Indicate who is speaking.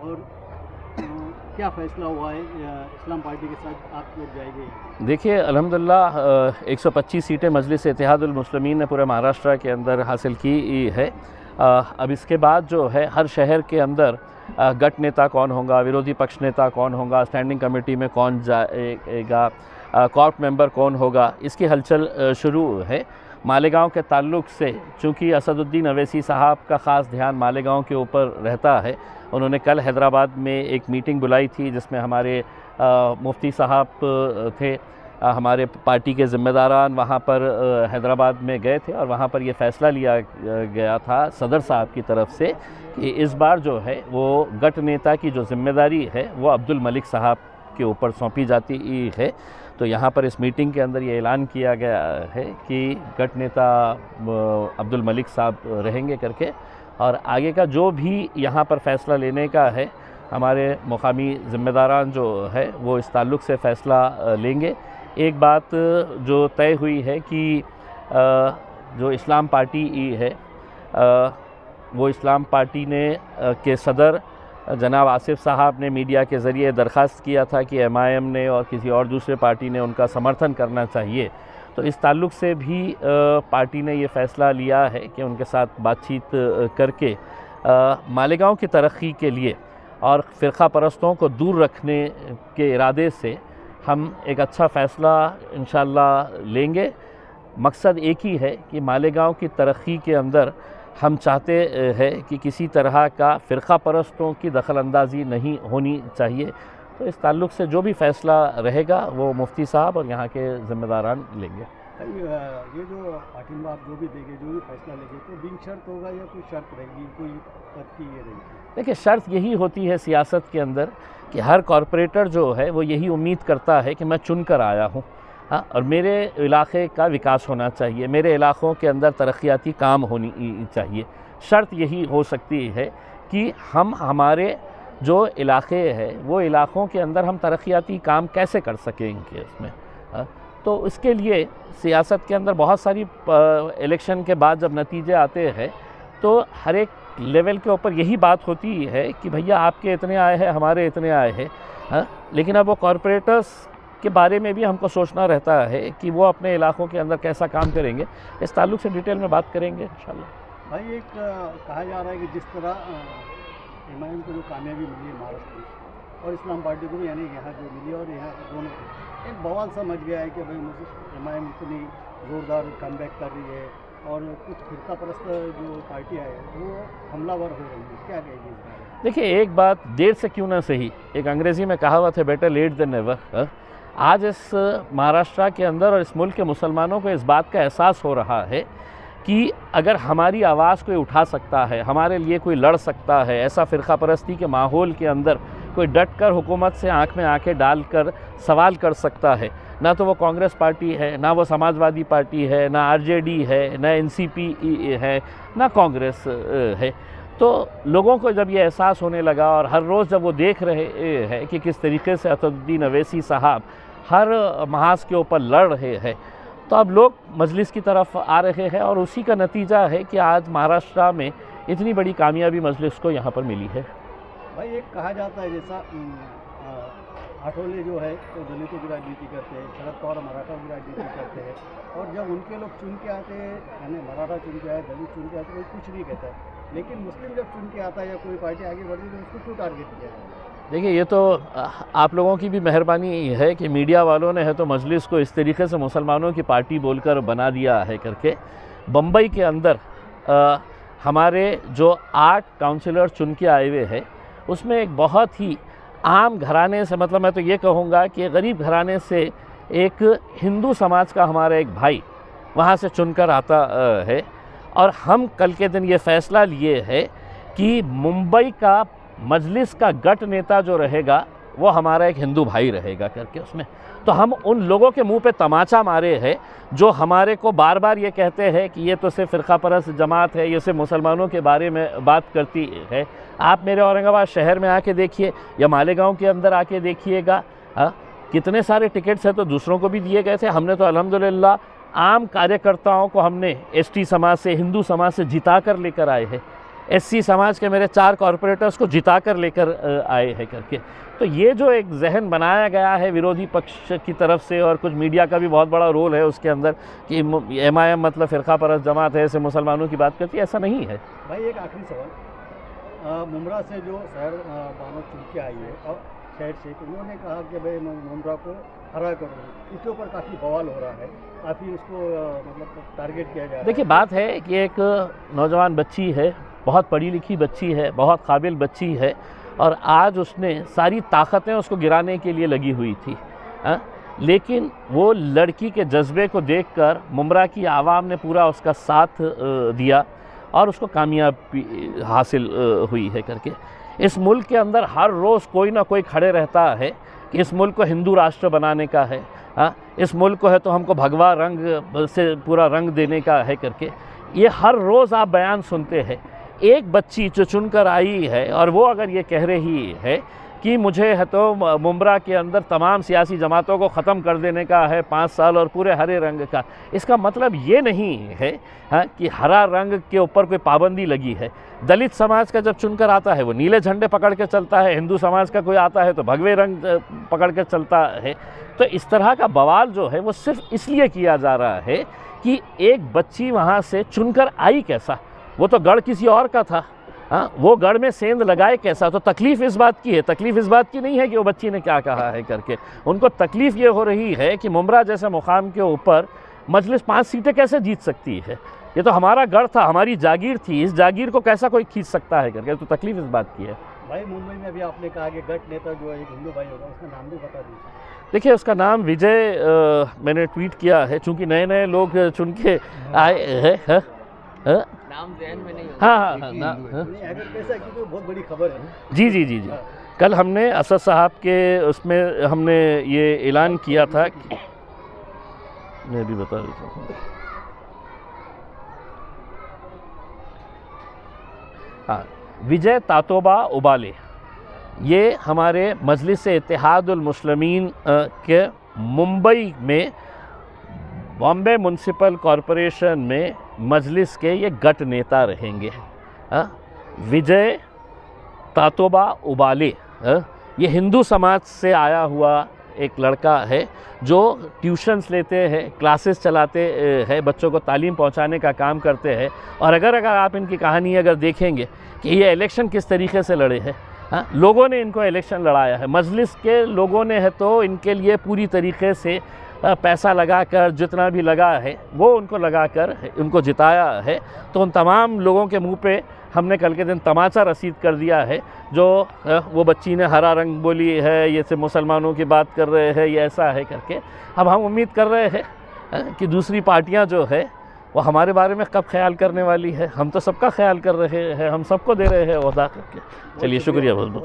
Speaker 1: और क्या फ़ैसला हुआ है इस्लाम पार्टी के साथ आप लोग जाएंगे?
Speaker 2: देखिए अल्हम्दुलिल्लाह 125 सीटें मजलिस इत्तेहादुल मुस्लिमीन ने पूरे महाराष्ट्र के अंदर हासिल की है। अब इसके बाद जो है हर शहर के अंदर गट नेता कौन होगा, विरोधी पक्ष नेता कौन होगा, स्टैंडिंग कमेटी में कौन जाएगा, कॉर्प मेंबर कौन होगा, इसकी हलचल शुरू है। मालेगांव के ताल्लुक़ से चूँकि असदुद्दीन अवैसी साहब का ख़ास ध्यान मालेगांव के ऊपर रहता है, उन्होंने कल हैदराबाद में एक मीटिंग बुलाई थी जिसमें हमारे मुफ्ती साहब थे, हमारे पार्टी के ज़िम्मेदारान वहाँ पर हैदराबाद में गए थे और वहाँ पर ये फ़ैसला लिया गया था सदर साहब की तरफ से कि इस बार जो है वो गट नेता की जो ज़िम्मेदारी है वो अब्दुल मलिक साहब के ऊपर सौंपी जाती है। तो यहाँ पर इस मीटिंग के अंदर ये ऐलान किया गया है कि गट नेता अब्दुल मलिक साहब रहेंगे करके, और आगे का जो भी यहाँ पर फ़ैसला लेने का है हमारे मुकामी ज़िम्मेदारान जो है वो इस ताल्लुक़ से फ़ैसला लेंगे। एक बात जो तय हुई है कि जो इस्लाम पार्टी है वो इस्लाम पार्टी ने के सदर जनाब आसिफ साहब ने मीडिया के ज़रिए दरख्वास्त किया था कि MIM ने और किसी और दूसरे पार्टी ने उनका समर्थन करना चाहिए। तो इस ताल्लुक़ से भी पार्टी ने ये फ़ैसला लिया है कि उनके साथ बातचीत करके मालेगांव की तरक्की के लिए और फ़िरक़ा परस्तों को दूर रखने के इरादे से हम एक अच्छा फ़ैसला इंशाअल्लाह लेंगे। मकसद एक ही है कि मालेगांव की तरक्की के अंदर हम चाहते हैं कि किसी तरह का फ़िरक़ा परस्तों की दखलअंदाज़ी नहीं होनी चाहिए। तो इस ताल्लुक़ से जो भी फ़ैसला रहेगा वो मुफ्ती साहब और यहाँ के ज़िम्मेदारान लेंगे।
Speaker 1: ये जो पार्टी आप जो भी देंगे, जो भी फैसला लेंगे, तो बिन शर्त होगा या कोई शर्त रहेगी, कोई पद की ये रहेगी?
Speaker 2: देखिए शर्त यही होती है सियासत के अंदर कि हर कॉरपोरेटर जो है वो यही उम्मीद करता है कि मैं चुन कर आया हूँ, हाँ, और मेरे इलाके का विकास होना चाहिए, मेरे इलाक़ों के अंदर तरक्याती काम होनी चाहिए। शर्त यही हो सकती है कि हम हमारे जो इलाके हैं वो इलाक़ों के अंदर हम तरक्याती काम कैसे कर सकेंगे उसमें, हाँ? तो इसके लिए सियासत के अंदर बहुत सारी इलेक्शन के बाद जब नतीजे आते हैं तो हर एक लेवल के ऊपर यही बात होती है कि भैया आपके इतने आए हैं, हमारे इतने आए हैं, हाँ? लेकिन अब वो कॉरपोरेटर्स के बारे में भी हमको सोचना रहता है कि वो अपने इलाक़ों के अंदर कैसा काम करेंगे। इस ताल्लुक़ से डिटेल में बात करेंगे इंशाल्लाह।
Speaker 1: भाई एक कहा जा रहा है कि जिस तरह MIM को जो कामयाबी मिली है महाराष्ट्र में और इस्लाम पार्टी को भी, यानी यहाँ जो मिली और यहाँ दोनों को एक बवाल सा मच गया है कि भाई MIM इतनी ज़ोरदार कमबैक कर रही है और कुछ फ़िरक़ा परस्त जो पार्टियाँ हैं वो हमलावर हो रही हैं, क्या कहेगी इस बारे?
Speaker 2: देखिए एक बात देर से क्यों ना सही, एक अंग्रेज़ी में कहावत है बेटर लेट देन नेवर। आज इस महाराष्ट्र के अंदर और इस मुल्क के मुसलमानों को इस बात का एहसास हो रहा है कि अगर हमारी आवाज़ कोई उठा सकता है, हमारे लिए कोई लड़ सकता है, ऐसा फ़िरक़ा परस्ती के माहौल के अंदर कोई डट कर हुकूमत से आँख में आँखें डाल कर सवाल कर सकता है, ना तो वो कांग्रेस पार्टी है, ना वो समाजवादी पार्टी है, ना RJD है, ना NCP है, ना कांग्रेस है। तो लोगों को जब ये एहसास होने लगा और हर रोज़ जब वो देख रहे हैं कि किस तरीके से असदुद्दीन अवैसी साहब हर महाज के ऊपर लड़ रहे हैं, तो अब लोग मजलिस की तरफ आ रहे हैं और उसी का नतीजा है कि आज महाराष्ट्र में इतनी बड़ी कामयाबी मजलिस को यहाँ पर मिली है।
Speaker 1: भाई एक कहा जाता है जैसा आठवले जो है तो दलितों की राजनीति करते हैं, शरद पवार मराठा की राजनीति करते हैं, और जब उनके लोग चुन के आते हैं, यानी मराठा चुन के आए, दलित चुन के आते, कोई कुछ नहीं कहता है, लेकिन मुस्लिम जब चुन के आता है या कोई पार्टी आगे बढ़ती है तो उसको क्यों टारगेट किया है?
Speaker 2: देखिए ये तो आप लोगों की भी मेहरबानी है कि मीडिया वालों ने है तो मजलिस को इस तरीके से मुसलमानों की पार्टी बोलकर बना दिया है करके। बम्बई के अंदर हमारे जो 8 काउंसिलर चुन के आए हुए हैं उसमें एक बहुत ही आम घराने से, मतलब मैं तो ये कहूँगा कि गरीब घराने से एक हिंदू समाज का हमारा एक भाई वहाँ से चुनकर आता है, और हम कल के दिन ये फ़ैसला लिए है कि मुंबई का मजलिस का गट नेता जो रहेगा वो हमारा एक हिंदू भाई रहेगा करके उसमें। तो हम उन लोगों के मुंह पे तमाचा मारे हैं जो हमारे को बार बार ये कहते हैं कि ये तो सिर्फ फ़िरक़ा परस्त जमात है, ये सिर्फ मुसलमानों के बारे में बात करती है। आप मेरे औरंगाबाद शहर में आके देखिए या मालेगांव के अंदर आके देखिएगा, कितने सारे टिकट्स हैं तो दूसरों को भी दिए गए थे। हमने तो अल्हम्दुलिल्लाह आम कार्यकर्ताओं को हमने ST समाज से, हिंदू समाज से जिता कर लेकर आए हैं। एससी समाज के मेरे 4 कॉरपोरेटर्स को जिता कर लेकर आए हैं करके। तो ये जो एक जहन बनाया गया है विरोधी पक्ष की तरफ से, और कुछ मीडिया का भी बहुत बड़ा रोल है उसके अंदर कि MIM मतलब फ़िरका परस्त जमात है, ऐसे मुसलमानों की बात करती है, ऐसा नहीं है।
Speaker 1: भाई एक आखिरी सवाल, मुमरा से जो शहर बानो चुन के आई है और शहर शेख, उन्होंने कहा कि भाई मुमरा को हरा करो, इसके ऊपर काफ़ी बवाल हो रहा है, काफ़ी उसको मतलब टारगेट किया जा रहा है।
Speaker 2: देखिए, बात है कि एक नौजवान बच्ची है, बहुत पढ़ी लिखी बच्ची है, बहुत काबिल बच्ची है, और आज उसने सारी ताकतें उसको गिराने के लिए लगी हुई थी, लेकिन वो लड़की के जज्बे को देखकर मुमरा की आवाम ने पूरा उसका साथ दिया और उसको कामयाबी हासिल हुई है करके। इस मुल्क के अंदर हर रोज़ कोई ना कोई खड़े रहता है कि इस मुल्क को हिंदू राष्ट्र बनाने का है, इस मुल्क को है तो हमको भगवा रंग से पूरा रंग देने का है करके। ये हर रोज़ आप बयान सुनते हैं। एक बच्ची जो चुनकर आई है और वो अगर ये कह रही है कि मुझे है तो मुमरा के अंदर तमाम सियासी जमातों को ख़त्म कर देने का है 5 साल और पूरे हरे रंग का, इसका मतलब ये नहीं है कि हरा रंग के ऊपर कोई पाबंदी लगी है। दलित समाज का जब चुनकर आता है वो नीले झंडे पकड़ के चलता है, हिंदू समाज का कोई आता है तो भगवे रंग पकड़ के चलता है। तो इस तरह का बवाल जो है वो सिर्फ इसलिए किया जा रहा है कि एक बच्ची वहाँ से चुनकर आई कैसा, वो तो गढ़ किसी और का था, वो गढ़ में सेंध लगाए कैसा। तो तकलीफ़ इस बात की है, तकलीफ़ इस बात की नहीं है कि वो बच्ची ने क्या कहा है करके। उनको तकलीफ़ ये हो रही है कि मुमरा जैसे मुकाम के ऊपर मजलिस 5 सीटें कैसे जीत सकती है, ये तो हमारा गढ़ था, हमारी जागीर थी, इस जागीर को कैसा कोई खींच सकता है करके। तो तकलीफ़ इस बात की है।
Speaker 1: भाई मुंबई में अभी आपने कहा कि गढ़ नेता जो है एक हिंदू भाई होगा, उसका नाम भी बता दीजिए।
Speaker 2: देखिए, उसका नाम विजय मैंने ट्वीट किया है, चूँकि नए नए लोग चुन के आए हैं।
Speaker 3: नाम ज़हन में नहीं होगा।
Speaker 2: हाँ,
Speaker 1: अगर कैसा है, क्योंकि बहुत बड़ी खबर है।
Speaker 2: जी। कल हमने असद साहब के उसमें हमने ये ऐलान किया था कि मैं भी बता देता हूँ। हाँ, विजय तातोबा उबाले, ये हमारे मजलिस इत्तेहादुल मुस्लिमीन के मुंबई में बॉम्बे म्यूनसिपल कॉरपोरेशन में मजलिस के ये गट नेता रहेंगे। विजय तातोबा उबाले ये हिंदू समाज से आया हुआ एक लड़का है जो ट्यूशन्स लेते हैं, क्लासेस चलाते हैं, बच्चों को तालीम पहुंचाने का काम करते हैं। और अगर आप इनकी कहानी अगर देखेंगे कि ये इलेक्शन किस तरीके से लड़े हैं, लोगों ने इनको इलेक्शन लड़ाया है, मजलिस के लोगों ने है तो इनके लिए पूरी तरीके से पैसा लगाकर जितना भी लगा है वो उनको लगाकर उनको जिताया है। तो उन तमाम लोगों के मुंह पे हमने कल के दिन तमाचा रसीद कर दिया है। जो वो बच्ची ने हरा रंग बोली है, ये से मुसलमानों की बात कर रहे हैं, ये ऐसा है करके। अब हम उम्मीद कर रहे हैं कि दूसरी पार्टियां जो है वो हमारे बारे में कब ख्याल करने वाली है। हम तो सबका ख्याल कर रहे हैं, हम सबको दे रहे हैं ओहदा करके। चलिए, शुक्रिया बहुत बहुत।